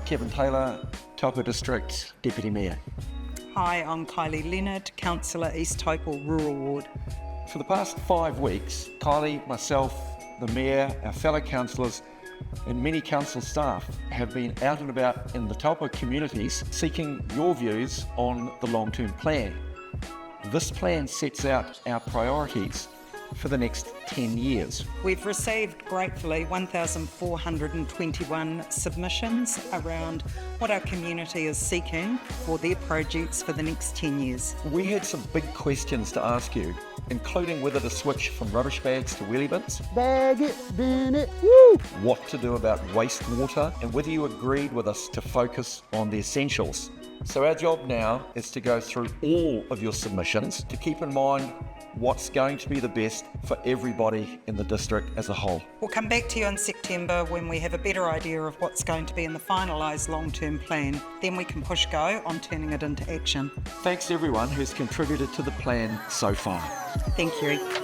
Kevin Taylor, Taupō District Deputy Mayor. Hi, I'm Kylie Leonard, Councillor East Taupō Rural Ward. For the past 5 weeks, Kylie, myself, the Mayor, our fellow councillors and many council staff have been out and about in the Taupo communities seeking your views on the long-term plan. This plan sets out our priorities for the next 10 years. We've received, gratefully, 1,421 submissions around what our community is seeking for their projects for the next 10 years. We had some big questions to ask you, including whether to switch from rubbish bags to wheelie bins, Bag it, bin it, woo! what to do about wastewater, and whether you agreed with us to focus on the essentials. So our job now is to go through all of your submissions to keep in mind what's going to be the best for everybody in the district as a whole. We'll come back to you in September when we have a better idea of what's going to be in the finalised long-term plan. Then we can push go on turning it into action. Thanks to everyone who's contributed to the plan so far. Thank you.